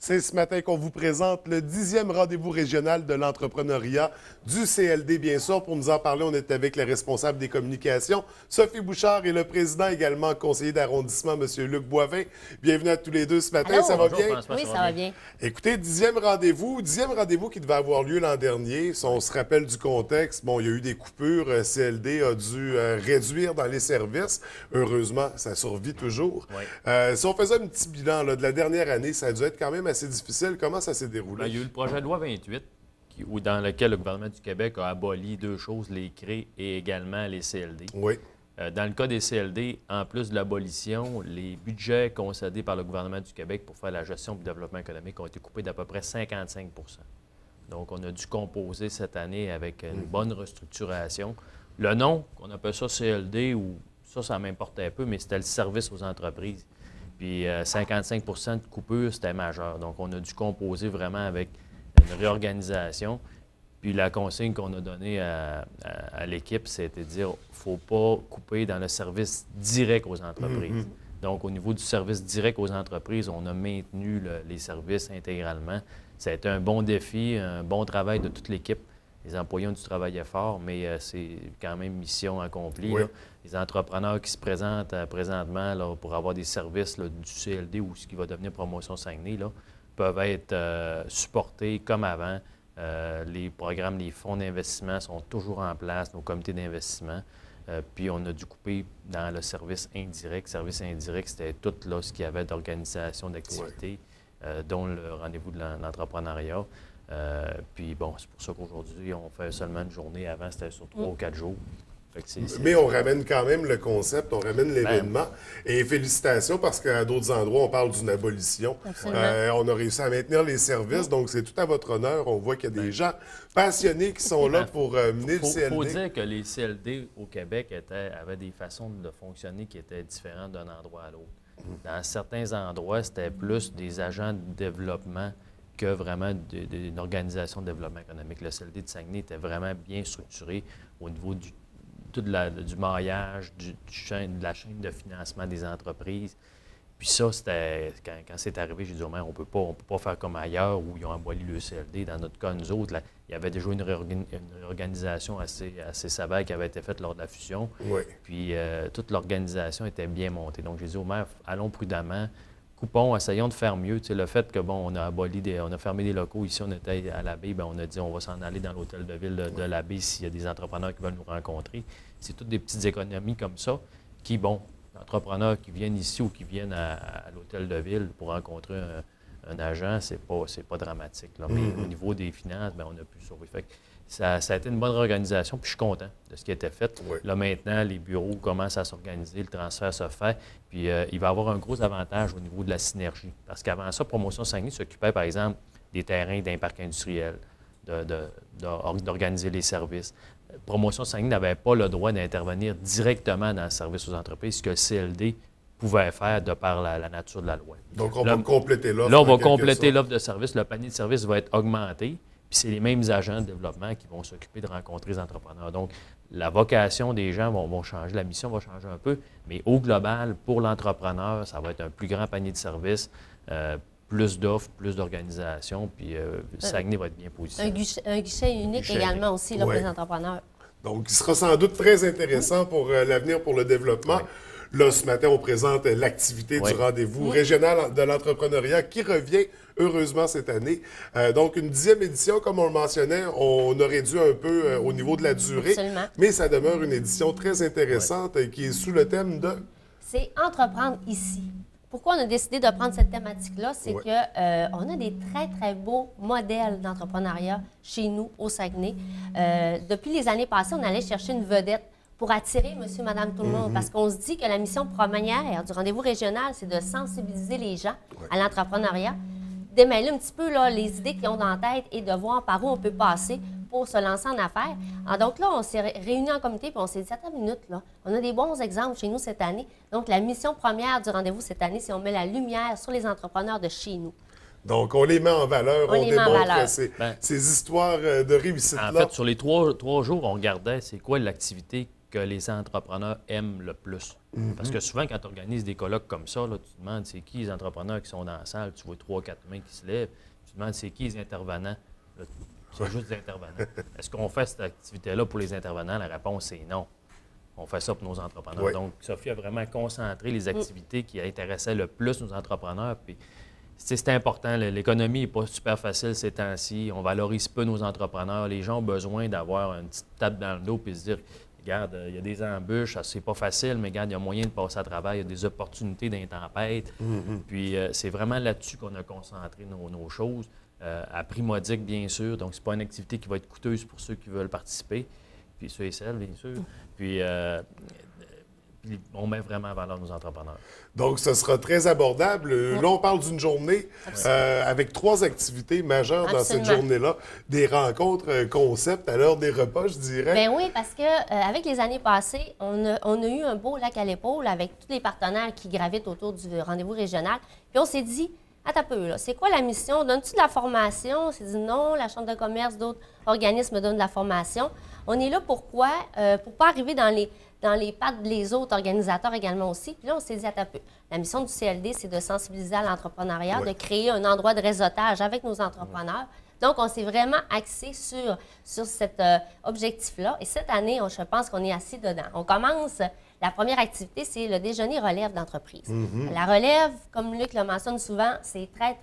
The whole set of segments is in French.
C'est ce matin qu'on vous présente le 10e rendez-vous régional de l'entrepreneuriat du CLD. Bien sûr, pour nous en parler, on est avec le responsable des communications, Sophie Bouchard, et le président également, conseiller d'arrondissement, M. Luc Boivin. Bienvenue à tous les deux ce matin. Allô? Ça va Bonjour, bien? François, Oui, ça va bien. Écoutez, dixième rendez-vous qui devait avoir lieu l'an dernier. Si on se rappelle du contexte, bon, il y a eu des coupures. CLD a dû réduire dans les services. Heureusement, ça survit toujours. Oui. Si on faisait un petit bilan là, de la dernière année, ça a dû être quand même assez difficile. Comment ça s'est déroulé? Bien, il y a eu le projet de loi 28, dans lequel le gouvernement du Québec a aboli deux choses, les CRE et également les CLD. Oui. Dans le cas des CLD, en plus de l'abolition, les budgets concédés par le gouvernement du Québec pour faire la gestion du développement économique ont été coupés d'à peu près 55 %. Donc, on a dû composer cette année avec une bonne restructuration. Le nom, on appelle ça CLD, ou ça m'importait un peu, mais c'était le service aux entreprises. Puis 55 % de coupure, c'était majeur. Donc, on a dû composer vraiment avec une réorganisation. Puis la consigne qu'on a donnée à l'équipe, c'était de dire qu'il ne faut pas couper dans le service direct aux entreprises. Donc, au niveau du service direct aux entreprises, on a maintenu les services intégralement. Ça a été un bon défi, un bon travail de toute l'équipe. Les employés ont dû travailler fort, mais c'est quand même mission accomplie. Oui. Là. Les entrepreneurs qui se présentent présentement là, pour avoir des services là, du CLD ou ce qui va devenir Promotion Saguenay là, peuvent être supportés comme avant. Les programmes, les fonds d'investissement sont toujours en place, nos comités d'investissement. Puis on a dû couper dans le service indirect. Service indirect, c'était tout là, ce qu'il y avait d'organisation d'activités, dont le rendez-vous de l'entrepreneuriat. Puis bon, c'est pour ça qu'aujourd'hui, on fait seulement une journée. Avant, c'était sur 3 ou 4 jours. Fait que Mais on ramène quand même le concept, on ramène l'événement. Et félicitations parce qu'à d'autres endroits, on parle d'une abolition. On a réussi à maintenir les services, donc c'est tout à votre honneur. On voit qu'il y a des gens passionnés qui sont là pour mener le CLD. Il faut dire que les CLD au Québec avaient des façons de fonctionner qui étaient différentes d'un endroit à l'autre. Dans certains endroits, c'était plus des agents de développement que vraiment d'une organisation de développement économique. Le CLD de Saguenay était vraiment bien structuré au niveau du maillage, de la chaîne de financement des entreprises. Puis ça, c'était quand c'est arrivé, j'ai dit au maire, on peut pas faire comme ailleurs où ils ont aboli le CLD. Dans notre cas, nous autres, là, il y avait déjà une réorganisation assez sévère qui avait été faite lors de la fusion. Oui. Puis toute l'organisation était bien montée. Donc j'ai dit au maire, allons prudemment, coupons, essayons de faire mieux. Tu sais, le fait que, bon, on a fermé des locaux. Ici, on était à la baie, bien, on a dit on va s'en aller dans l'hôtel de ville de la baie s'il y a des entrepreneurs qui veulent nous rencontrer. C'est toutes des petites économies comme ça qui, bon, entrepreneurs qui viennent ici ou qui viennent à l'hôtel de ville pour rencontrer un agent, c'est pas dramatique. Là. Mais au niveau des finances, bien, on a pu sauver. Fait que ça a été une bonne organisation, puis je suis content de ce qui a été fait. Oui. Là, maintenant, les bureaux commencent à s'organiser, le transfert se fait, puis il va y avoir un gros avantage au niveau de la synergie. Parce qu'avant ça, Promotion Saguenay s'occupait, par exemple, des terrains d'un parc industriel, d'organiser les services. Promotion Saguenay n'avait pas le droit d'intervenir directement dans le service aux entreprises, ce que le CLD pouvait faire de par la nature de la loi. Donc, on va compléter l'offre. Là, on va compléter l'offre de service. Le panier de services va être augmenté. Puis c'est les mêmes agents de développement qui vont s'occuper de rencontrer les entrepreneurs. Donc, la vocation des gens vont changer, la mission va changer un peu, mais au global, pour l'entrepreneur, ça va être un plus grand panier de services, plus d'offres, plus d'organisation, puis Saguenay va être bien positionné. Un guichet unique également aussi là, pour les entrepreneurs. Donc, il sera sans doute très intéressant pour l'avenir, pour le développement. Oui. Là, ce matin, on présente l'activité du rendez-vous régional de l'entrepreneuriat qui revient heureusement cette année. Donc, une 10e édition, comme on le mentionnait, on a réduit un peu au niveau de la durée. Absolument. Mais ça demeure une édition très intéressante qui est sous le thème de... C'est entreprendre ici. Pourquoi on a décidé de prendre cette thématique-là? C'est qu'on a des très, très beaux modèles d'entrepreneuriat chez nous, au Saguenay. Depuis les années passées, on allait chercher une vedette pour attirer monsieur, madame, tout le monde. Parce qu'on se dit que la mission première du rendez-vous régional, c'est de sensibiliser les gens à l'entrepreneuriat, démêler un petit peu là, les idées qu'ils ont dans la tête et de voir par où on peut passer pour se lancer en affaires. Alors, donc là, on s'est réunis en comité et on s'est dit, attends une minute, là, on a des bons exemples chez nous cette année. Donc, la mission première du rendez-vous cette année, c'est on met la lumière sur les entrepreneurs de chez nous. Donc, on les met en valeur, on démontre ces histoires de réussite-là. En fait, sur les trois jours, on regardait c'est quoi l'activité que les entrepreneurs aiment le plus. Parce que souvent, quand tu organises des colloques comme ça, là, tu te demandes c'est qui les entrepreneurs qui sont dans la salle, tu vois 3-4 mains qui se lèvent, tu te demandes c'est qui les intervenants. Là, c'est juste des intervenants. Est-ce qu'on fait cette activité-là pour les intervenants? La réponse est non. On fait ça pour nos entrepreneurs. Oui. Donc, Sophie a vraiment concentré les activités qui intéressaient le plus nos entrepreneurs. Puis, c'est important. L'économie n'est pas super facile ces temps-ci. On valorise peu nos entrepreneurs. Les gens ont besoin d'avoir une petite tape dans le dos et se dire regarde, il y a des embûches, c'est pas facile, mais regarde, il y a moyen de passer à travers. Il y a des opportunités d'intempête. Puis, c'est vraiment là-dessus qu'on a concentré nos choses. À prix modique, bien sûr. Donc, c'est pas une activité qui va être coûteuse pour ceux qui veulent participer. Puis ceux et celles, bien sûr. Puis on met vraiment en valeur nos entrepreneurs. Donc, ce sera très abordable. Là, on parle d'une journée avec 3 activités majeures dans cette journée-là. Des rencontres concept à l'heure des repas, je dirais. Bien oui, parce que avec les années passées, on a eu un beau lac à l'épaule avec tous les partenaires qui gravitent autour du rendez-vous régional. Puis on s'est dit, attends un peu, là, c'est quoi la mission? Donnes-tu de la formation? On s'est dit non, la Chambre de commerce, d'autres organismes donnent de la formation. On est là pourquoi? Pour ne pas arriver dans les pattes des autres organisateurs également aussi. Puis là, on s'est dit, attends un peu. La mission du CLD, c'est de sensibiliser à l'entrepreneuriat, de créer un endroit de réseautage avec nos entrepreneurs. Donc, on s'est vraiment axé sur cet objectif-là. Et cette année, je pense qu'on est assis dedans. On commence, la première activité, c'est le déjeuner relève d'entreprise. La relève, comme Luc le mentionne souvent, c'est très,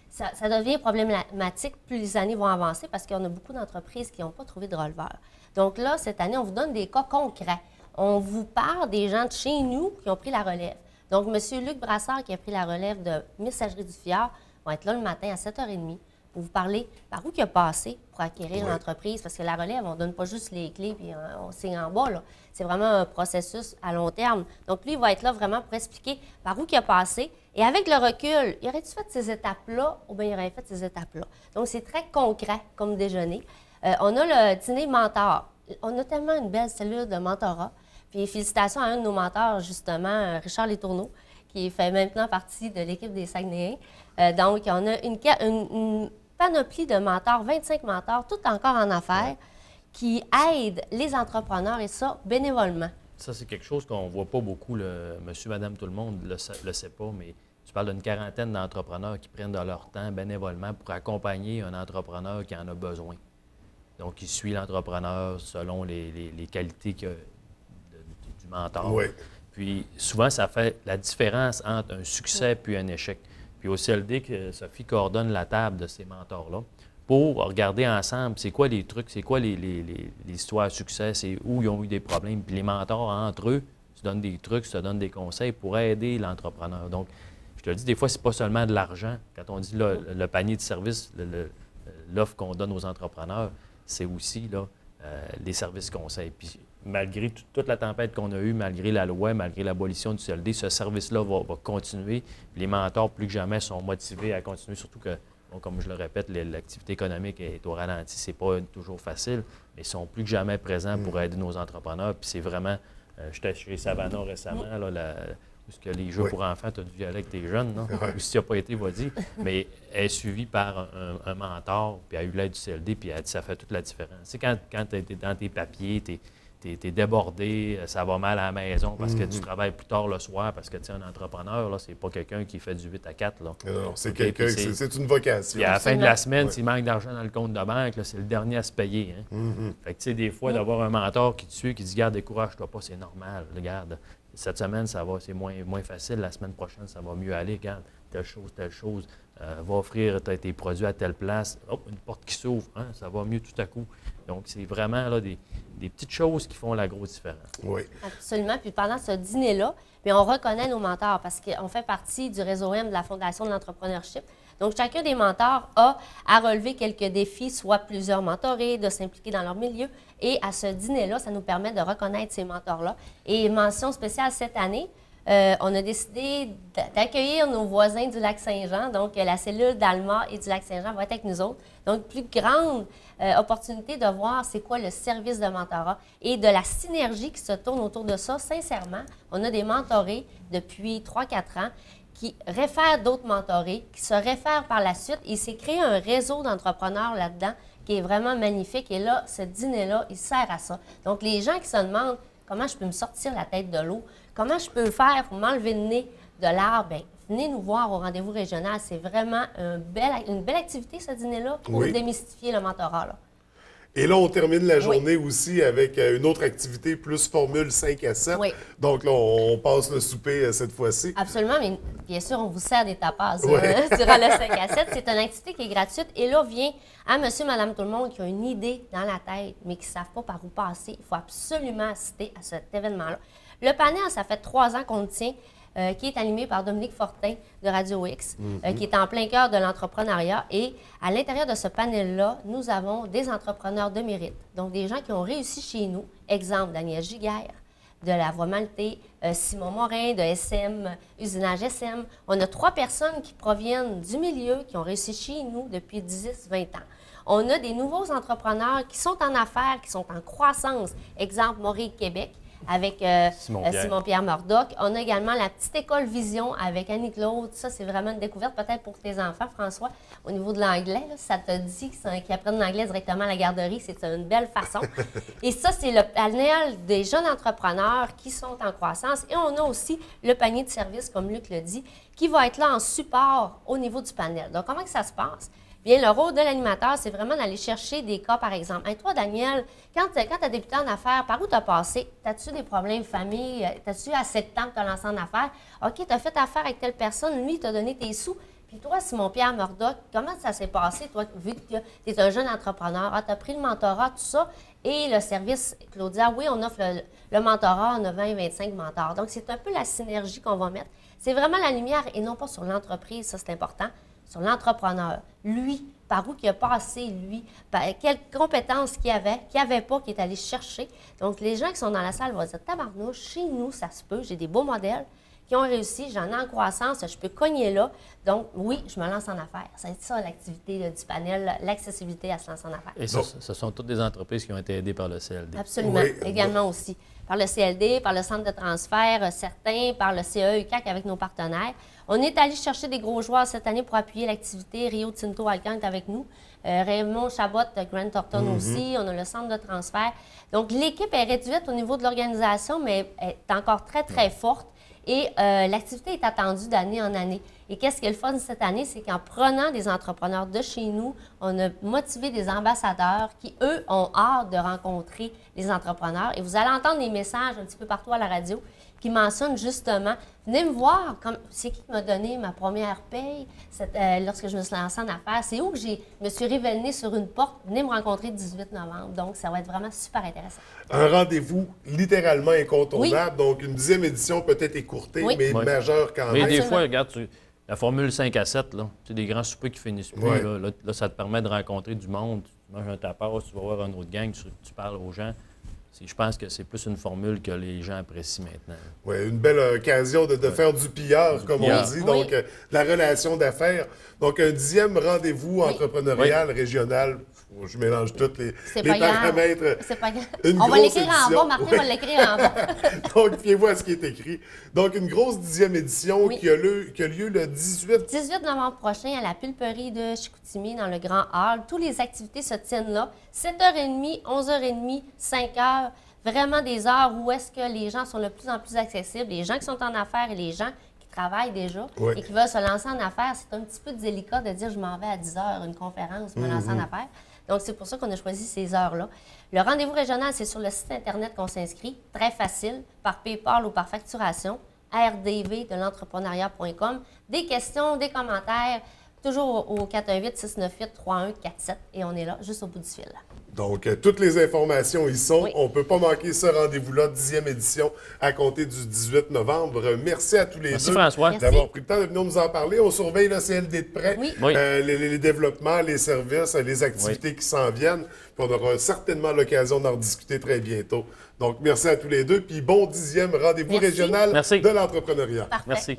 ça devient problématique plus les années vont avancer parce qu'on a beaucoup d'entreprises qui n'ont pas trouvé de releveur. Donc là, cette année, on vous donne des cas concrets. On vous parle des gens de chez nous qui ont pris la relève. Donc, M. Luc Brassard, qui a pris la relève de Messagerie du Fjord, va être là le matin à 7h30 pour vous parler par où il a passé pour acquérir l'entreprise. Parce que la relève, on ne donne pas juste les clés puis on signe en bas. Là. C'est vraiment un processus à long terme. Donc, lui, il va être là vraiment pour expliquer par où il a passé. Et avec le recul, il aurait-tu fait ces étapes-là ou bien il aurait fait ces étapes-là? Donc, c'est très concret comme déjeuner. On a le dîner mentor. On a tellement une belle cellule de mentorat. Puis félicitations à un de nos mentors, justement, Richard Letourneau, qui fait maintenant partie de l'équipe des Saguenayens. Donc, on a une panoplie de mentors, 25 mentors, tout encore en affaires, qui aident les entrepreneurs, et ça, bénévolement. Ça, c'est quelque chose qu'on ne voit pas beaucoup. Monsieur, madame, tout le monde ne le sait pas, mais tu parles d'une quarantaine d'entrepreneurs qui prennent de leur temps bénévolement pour accompagner un entrepreneur qui en a besoin. Donc, il suit l'entrepreneur selon les qualités du mentor. Oui. Puis, souvent, ça fait la différence entre un succès puis un échec. Puis, au CLD, Sophie coordonne la table de ces mentors-là pour regarder ensemble c'est quoi les trucs, c'est quoi les histoires de succès, c'est où ils ont eu des problèmes. Puis, les mentors, entre eux, se donnent des trucs, se donnent des conseils pour aider l'entrepreneur. Donc, je te le dis, des fois, c'est pas seulement de l'argent. Quand on dit le panier de services, l'offre qu'on donne aux entrepreneurs, c'est aussi là, les services conseils. Puis, malgré toute la tempête qu'on a eue, malgré la loi, malgré l'abolition du CLD, ce service-là va continuer. Les mentors, plus que jamais, sont motivés à continuer, surtout que, bon, comme je le répète, l'activité économique est au ralenti. C'est pas toujours facile, mais ils sont plus que jamais présents pour aider nos entrepreneurs. Puis c'est vraiment... J'étais chez Savannah récemment, là, parce que les jeux pour enfants, tu as dû y aller avec tes jeunes, non? Ou si tu n'as pas été, vas-y. Mais elle est suivie par un mentor, puis elle a eu l'aide du CLD, puis elle dit ça fait toute la différence. Tu sais, quand tu es dans tes papiers, tu es débordé, ça va mal à la maison parce que tu travailles plus tard le soir, parce que tu es un entrepreneur, là, c'est pas quelqu'un qui fait du 8 à 4. Là. Non, c'est quelqu'un, c'est une vocation. Puis à la fin de la semaine, s'il manque d'argent dans le compte de banque, là, c'est le dernier à se payer. Hein? Fait que tu sais, des fois, d'avoir un mentor qui te suit, qui dit « Garde, décourage-toi pas, c'est normal, regarde. Cette semaine, ça va, c'est moins facile. La semaine prochaine, ça va mieux aller. Regarde, telle chose. Va offrir tes produits à telle place. Hop, une porte qui s'ouvre. Hein, ça va mieux tout à coup. Donc, c'est vraiment là, des petites choses qui font la grosse différence. Oui. Absolument. Puis pendant ce dîner-là, on reconnaît nos mentors parce qu'on fait partie du réseau M de la Fondation de l'entrepreneurship. Donc, chacun des mentors a à relever quelques défis, soit plusieurs mentorés, de s'impliquer dans leur milieu. Et à ce dîner-là, ça nous permet de reconnaître ces mentors-là. Et mention spéciale cette année, on a décidé d'accueillir nos voisins du Lac-Saint-Jean. Donc, la cellule d'Alma et du Lac-Saint-Jean va être avec nous autres. Donc, plus grande opportunité de voir c'est quoi le service de mentorat et de la synergie qui se tourne autour de ça. Sincèrement, on a des mentorés depuis 3-4 ans qui réfèrent d'autres mentorés, qui se réfèrent par la suite. Il s'est créé un réseau d'entrepreneurs là-dedans qui est vraiment magnifique. Et là, ce dîner-là, il sert à ça. Donc, les gens qui se demandent comment je peux me sortir la tête de l'eau, comment je peux faire pour m'enlever le nez de l'arbre, bien, venez nous voir au rendez-vous régional. C'est vraiment une belle activité, ce dîner-là, pour démystifier le mentorat, là. Et là, on termine la journée aussi avec une autre activité plus formule 5 à 7. Oui. Donc là, on passe le souper cette fois-ci. Absolument, mais bien sûr, on vous sert des tapas durant le 5 à 7. C'est une activité qui est gratuite. Et là, vient à monsieur, madame, tout le monde qui a une idée dans la tête, mais qui ne savent pas par où passer. Il faut absolument assister à cet événement-là. Le panel, ça fait 3 ans qu'on le tient. Qui est animé par Dominique Fortin de Radio X, qui est en plein cœur de l'entrepreneuriat. Et à l'intérieur de ce panel-là, nous avons des entrepreneurs de mérite, donc des gens qui ont réussi chez nous. Exemple, Daniel Giguère, de La Voix Maltais, Simon Morin, de SM, Usinage SM. On a 3 personnes qui proviennent du milieu, qui ont réussi chez nous depuis 10-20 ans. On a des nouveaux entrepreneurs qui sont en affaires, qui sont en croissance. Exemple, Maurice Québec, avec Simon-Pierre Murdoch. On a également la petite école Vision avec Annie-Claude. Ça, c'est vraiment une découverte peut-être pour tes enfants, François. Au niveau de l'anglais, là, ça te dit qu'ils apprennent l'anglais directement à la garderie. C'est une belle façon. Et ça, c'est le panel des jeunes entrepreneurs qui sont en croissance. Et on a aussi le panier de services, comme Luc le dit, qui va être là en support au niveau du panel. Donc, comment que ça se passe? Bien, le rôle de l'animateur, c'est vraiment d'aller chercher des cas, par exemple. Hey, toi, Daniel, quand tu as débuté en affaires, par où tu as passé? As-tu des problèmes de famille? As-tu assez de temps pour te lancer en affaires? OK, tu as fait affaire avec telle personne, lui, il t'a donné tes sous. Puis toi, Simon-Pierre Murdoch, comment ça s'est passé, toi, vu que tu es un jeune entrepreneur? Tu as pris le mentorat, tout ça, et le service, Claudia, oui, on offre le mentorat, on a 20 et 25 mentors. Donc, c'est un peu la synergie qu'on va mettre. C'est vraiment la lumière, et non pas sur l'entreprise, ça, c'est important, sur l'entrepreneur. Lui, par où il a passé, lui, quelles compétences qu'il avait pas, qu'il est allé chercher. Donc, les gens qui sont dans la salle vont dire, tabarnouche, chez nous, ça se peut, j'ai des beaux modèles qui ont réussi, j'en ai en croissance, je peux cogner là. Donc, oui, je me lance en affaires. C'est ça l'activité du panel, l'accessibilité à se lancer en affaires. Et ce sont toutes des entreprises qui ont été aidées par le CLD. Absolument, également aussi. Par le CLD, par le centre de transfert, certains, par le CE-UQAC avec nos partenaires. On est allé chercher des gros joueurs cette année pour appuyer l'activité. Rio Tinto Alcan est avec nous. Raymond Chabot de Grant Thornton aussi. On a le centre de transfert. Donc, l'équipe est réduite au niveau de l'organisation, mais est encore très, très forte. Et l'activité est attendue d'année en année. Et qu'est-ce qui est le fun cette année, c'est qu'en prenant des entrepreneurs de chez nous, on a motivé des ambassadeurs qui, eux, ont hâte de rencontrer les entrepreneurs. Et vous allez entendre des messages un petit peu partout à la radio qui mentionnent justement, venez me voir, c'est qui m'a donné ma première paye lorsque je me suis lancée en affaires. C'est où que je me suis révélée sur une porte. Venez me rencontrer le 18 novembre. Donc, ça va être vraiment super intéressant. Un rendez-vous littéralement incontournable. Oui. Donc, une 10e édition peut-être écourtée, mais majeure quand même. Mais des fois, regarde, la formule 5 à 7, là, des grands soupers qui finissent plus, là, ça te permet de rencontrer du monde. Tu manges un tapas, tu vas voir un autre gang, tu parles aux gens. Je pense que c'est plus une formule que les gens apprécient maintenant. Oui, une belle occasion de faire du pillard, comme on dit. Donc, la relation d'affaires. Donc, un 10e rendez-vous entrepreneurial régional. Je mélange tous les paramètres. C'est pas grave. On va l'écrire en bas, Martin va l'écrire en bas. Donc, fiez-vous à ce qui est écrit. Donc, une grosse 10e édition qui a lieu le 18 novembre prochain à la Pulperie de Chicoutimi, dans le Grand Hall. Toutes les activités se tiennent là. 7h30, 11h30, 5h. Vraiment des heures où est-ce que les gens sont de plus en plus accessibles. Les gens qui sont en affaires et les gens qui travaillent déjà et qui veulent se lancer en affaires. C'est un petit peu délicat de dire je m'en vais à 10h, une conférence, me lancer en affaires. Donc, c'est pour ça qu'on a choisi ces heures-là. Le rendez-vous régional, c'est sur le site Internet qu'on s'inscrit. Très facile, par PayPal ou par facturation. rdv de l'entrepreneuriat.com. Des questions, des commentaires, toujours au 418-698-3147. Et on est là, juste au bout du fil. Donc, toutes les informations y sont. On ne peut pas manquer ce rendez-vous-là, 10e édition, à compter du 18 novembre. Merci à tous les deux d'avoir pris le temps de venir nous en parler. On surveille le CLD de près, les développements, les services, les activités qui s'en viennent. Puis on aura certainement l'occasion d'en discuter très bientôt. Donc, merci à tous les deux. Puis bon 10e rendez-vous régional de l'entrepreneuriat. Merci.